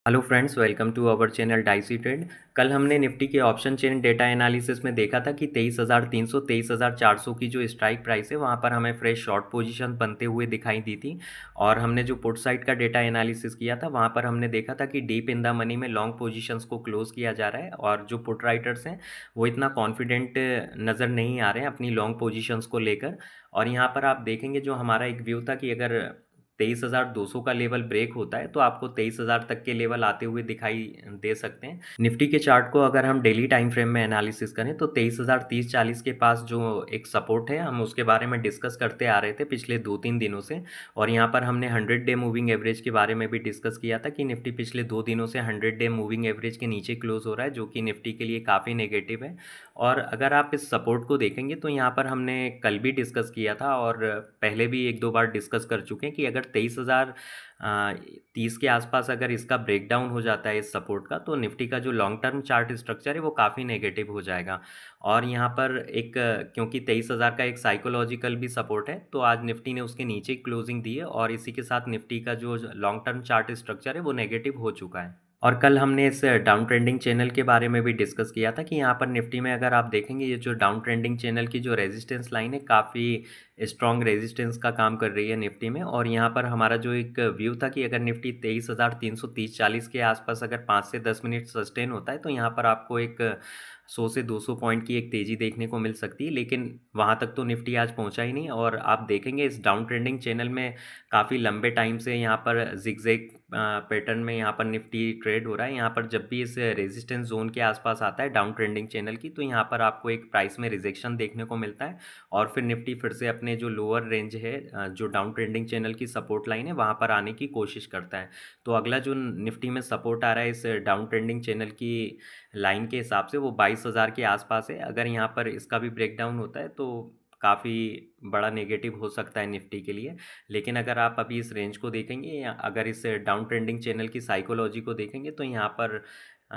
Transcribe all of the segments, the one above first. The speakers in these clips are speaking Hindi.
Hello friends, welcome to our channel dicey trade. कल हमने निफ्टी के ऑप्शन चेन डेटा एनालिसिस में देखा था कि 23,300 23,400 की जो स्ट्राइक प्राइस है वहाँ पर हमें फ्रेश शॉर्ट पोजीशन बनते हुए दिखाई दी थी। और हमने जो पुट साइड का डेटा एनालिसिस किया था वहाँ पर हमने देखा था कि डीप इन द मनी में लॉन्ग पोजीशंस को क्लोज किया जा रहा है और जो पुट राइटर्स हैं वो इतना कॉन्फिडेंट नज़र नहीं आ रहे हैं अपनी लॉन्ग पोजीशंस को लेकर। और यहाँ पर आप देखेंगे जो हमारा एक व्यू था कि अगर 23,200 का लेवल ब्रेक होता है तो आपको 23,000 तक के लेवल आते हुए दिखाई दे सकते हैं। निफ्टी के चार्ट को अगर हम डेली टाइम फ्रेम में एनालिसिस करें तो 23,030-40 के पास जो एक सपोर्ट है हम उसके बारे में डिस्कस करते आ रहे थे पिछले 2-3 दिनों से। और यहाँ पर हमने 100 डे मूविंग एवरेज के बारे में भी डिस्कस किया था कि निफ्टी पिछले 2 दिनों से 100 डे मूविंग एवरेज के नीचे क्लोज हो रहा है, जो कि निफ्टी के लिए काफ़ी नेगेटिव है। और अगर आप इस सपोर्ट को देखेंगे तो यहाँ पर हमने कल भी डिस्कस किया था और पहले भी एक दो बार डिस्कस कर चुके हैं कि अगर 23,030 के आसपास अगर इसका ब्रेकडाउन हो जाता है इस सपोर्ट का, तो निफ्टी का जो लॉन्ग टर्म चार्ट स्ट्रक्चर है वो काफ़ी नेगेटिव हो जाएगा। और यहाँ पर एक क्योंकि 23,000 का एक साइकोलॉजिकल भी सपोर्ट है, तो आज निफ्टी ने उसके नीचे क्लोजिंग दी है और इसी के साथ निफ्टी का जो लॉन्ग टर्म चार्ट स्ट्रक्चर है वो नेगेटिव हो चुका है। और कल हमने इस डाउन ट्रेंडिंग चैनल के बारे में भी डिस्कस किया था कि यहाँ पर निफ्टी में अगर आप देखेंगे ये जो डाउन ट्रेंडिंग चैनल की जो रेजिस्टेंस लाइन है काफ़ी स्ट्रॉन्ग रेजिस्टेंस का काम कर रही है निफ्टी में। और यहाँ पर हमारा जो एक व्यू था कि अगर निफ्टी 23,330-40 के आसपास अगर 5 से 10 मिनट सस्टेन होता है तो यहाँ पर आपको एक 100 से 200 पॉइंट की एक तेज़ी देखने को मिल सकती है, लेकिन वहाँ तक तो निफ्टी आज पहुँचा ही नहीं। और आप देखेंगे इस डाउन ट्रेंडिंग चैनल में काफ़ी लंबे टाइम से यहाँ पर जिगजैग पैटर्न में यहाँ पर निफ्टी ट्रेड हो रहा है। यहाँ पर जब भी इस रेजिस्टेंस जोन के आसपास आता है डाउन ट्रेंडिंग चैनल की, तो यहाँ पर आपको एक प्राइस में रिजेक्शन देखने को मिलता है और फिर निफ्टी फिर से अपने जो लोअर रेंज है जो डाउन ट्रेंडिंग चैनल की सपोर्ट लाइन है वहाँ पर आने की कोशिश करता है। तो अगला जो निफ्टी में सपोर्ट आ रहा है इस डाउन ट्रेंडिंग चैनल की लाइन के हिसाब से वो 22,000 के आसपास है। अगर यहाँ पर इसका भी ब्रेकडाउन होता है तो काफ़ी बड़ा नेगेटिव हो सकता है निफ्टी के लिए। लेकिन अगर आप अभी इस रेंज को देखेंगे या अगर इस डाउन ट्रेंडिंग चैनल की साइकोलॉजी को देखेंगे तो यहाँ पर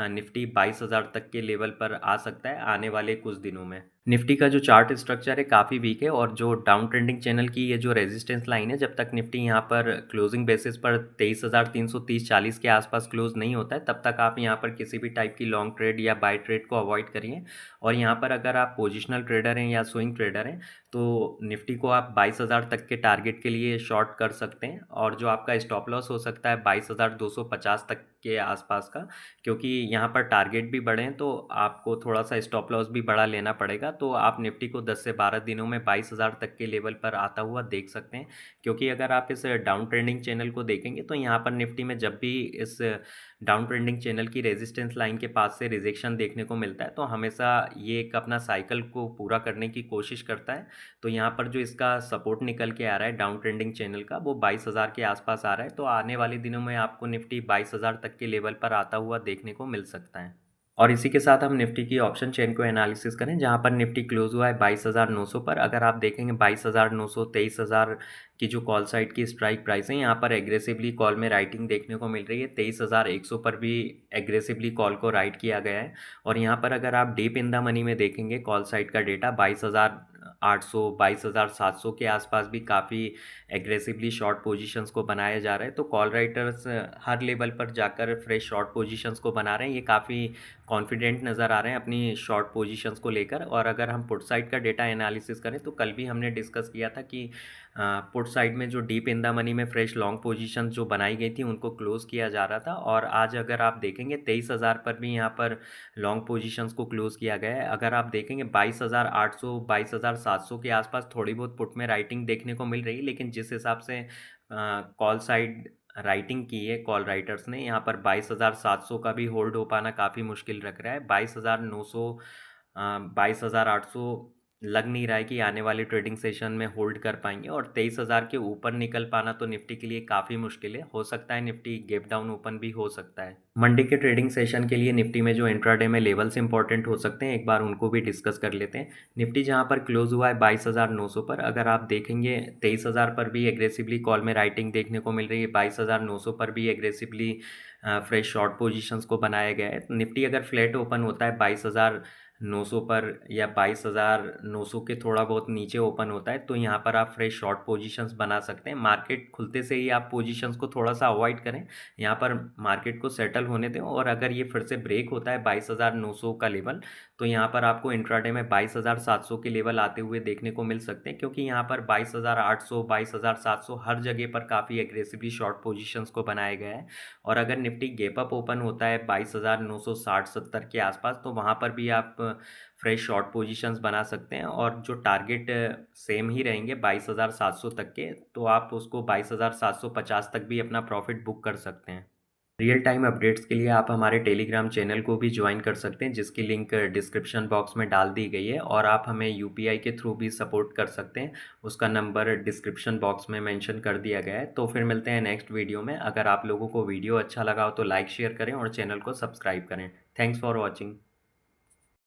निफ्टी 22,000 तक के लेवल पर आ सकता है आने वाले कुछ दिनों में। निफ्टी का जो चार्ट स्ट्रक्चर है काफ़ी वीक है और जो डाउन ट्रेंडिंग चैनल की ये जो रेजिस्टेंस लाइन है जब तक निफ्टी यहाँ पर क्लोजिंग बेसिस पर 23,330-40 के आसपास क्लोज नहीं होता है तब तक आप यहाँ पर किसी भी टाइप की लॉन्ग ट्रेड या बाय ट्रेड को अवॉइड करिए। और यहाँ पर अगर आप पोजिशनल ट्रेडर हैं या स्विंग ट्रेडर हैं तो निफ्टी को आप 22,000 तक के टारगेट के लिए शॉर्ट कर सकते हैं और जो आपका स्टॉप लॉस हो सकता है 22,250 तक के आसपास का, क्योंकि यहाँ पर टारगेट भी बढ़े हैं तो आपको थोड़ा सा स्टॉप लॉस भी बड़ा लेना पड़ेगा। तो आप निफ्टी को 10 से 12 दिनों में 22,000 तक के लेवल पर आता हुआ देख सकते हैं। क्योंकि अगर आप इस डाउन ट्रेंडिंग चैनल को देखेंगे तो यहाँ पर निफ्टी में जब भी इस डाउन ट्रेंडिंग चैनल की रेजिस्टेंस लाइन के पास से रिजेक्शन देखने को मिलता है तो हमेशा ये एक अपना साइकिल को पूरा करने की कोशिश करता है। तो यहाँ पर जो इसका सपोर्ट निकल के आ रहा है डाउन ट्रेंडिंग चैनल का वो 22,000 के आसपास आ रहा है। तो आने वाले दिनों में आपको निफ्टी 22,000 तक के लेवल पर आता हुआ देखने को मिल सकता है। और इसी के साथ हम निफ्टी की ऑप्शन चेन को एनालिसिस करें जहां पर निफ्टी क्लोज हुआ है 22,900 पर। अगर आप देखेंगे 22,900 23,000 की जो कॉल साइड की स्ट्राइक प्राइस है यहाँ पर एग्रेसिवली कॉल में राइटिंग देखने को मिल रही है। 23,100 पर भी एग्रेसिवली कॉल को राइट किया गया है। और यहाँ पर अगर आप डीप इन द मनी में देखेंगे कॉल साइड का डेटा 22,800 22,700 के आसपास भी काफ़ी एग्रेसिवली शॉर्ट पोजीशंस को बनाया जा रहा है। तो कॉल राइटर्स हर लेवल पर जाकर फ्रेश शॉर्ट पोजीशंस को बना रहे हैं, ये काफ़ी कॉन्फिडेंट नज़र आ रहे हैं अपनी शॉर्ट पोजीशंस को लेकर। और अगर हम पुट साइड का डेटा एनालिसिस करें तो कल भी हमने डिस्कस किया था कि पुट साइड में जो डीप इन द मनी में फ्रेश लॉन्ग पोजीशन जो बनाई गई थी उनको क्लोज़ किया जा रहा था। और आज अगर आप देखेंगे 23,000 पर भी यहाँ पर लॉन्ग पोजीशंस को क्लोज़ किया गया है। अगर आप देखेंगे 22,800 22,700 के आसपास थोड़ी बहुत पुट में राइटिंग देखने को मिल रही है, लेकिन जिस हिसाब से कॉल साइड राइटिंग की है कॉल राइटर्स ने यहाँ पर 22,700 का भी होल्ड हो पाना काफ़ी मुश्किल लग रहा है। 22,900 22,800 लग नहीं रहा है कि आने वाले ट्रेडिंग सेशन में होल्ड कर पाएंगे। और 23,000 के ऊपर निकल पाना तो निफ्टी के लिए काफ़ी मुश्किल है। हो सकता है निफ्टी गैप डाउन ओपन भी हो सकता है। मंडे के ट्रेडिंग सेशन के लिए निफ्टी में जो इंट्राडे में लेवल्स इंपॉर्टेंट हो सकते हैं एक बार उनको भी डिस्कस कर लेते हैं। निफ्टी जहां पर क्लोज हुआ है 22,900 पर, अगर आप देखेंगे 23,000 पर भी एग्रेसिवली कॉल में राइटिंग देखने को मिल रही है। 22,900 पर भी एग्रेसिवली फ्रेश शॉर्ट पोजीशंस को बनाया गया है। निफ्टी अगर फ्लैट ओपन होता है 900 पर या 22,900 के थोड़ा बहुत नीचे ओपन होता है, तो यहाँ पर आप फ्रेश शॉर्ट पोजीशंस बना सकते हैं। मार्केट खुलते से ही आप पोजीशंस को थोड़ा-सा अवॉइड करें। यहाँ पर मार्केट को सेटल होने दें और अगर ये फिर से ब्रेक होता है 22,900 का लेवल, तो यहाँ पर आपको इंट्राडे में 22,700 के लेवल आते हुए देखने को मिल सकते हैं, क्योंकि यहाँ पर 22,800, 22,700 हर जगह पर काफ़ी एग्रेसिवली शॉर्ट पोजीशंस को बनाया गया है। और अगर निफ्टी गैप अप ओपन होता है 22,960-70 के आसपास, तो वहाँ पर भी आप फ्रेश शॉर्ट पोजीशंस बना सकते हैं और जो टारगेट सेम ही रहेंगे 22,700 तक के, तो आप उसको 22,750 तक भी अपना प्रॉफिट बुक कर सकते हैं। रियल टाइम अपडेट्स के लिए आप हमारे टेलीग्राम चैनल को भी ज्वाइन कर सकते हैं, जिसकी लिंक डिस्क्रिप्शन बॉक्स में डाल दी गई है, और आप हमें यूपीआई के थ्रू भी सपोर्ट कर सकते हैं। उसका नंबर डिस्क्रिप्शन बॉक्स में मेंशन कर दिया गया है। तो फिर मिलते हैं नेक्स्ट वीडियो में। अगर आप लोगों को वीडियो अच्छा लगा हो तो लाइक शेयर करें और चैनल को सब्सक्राइब करें। Thanks for watching.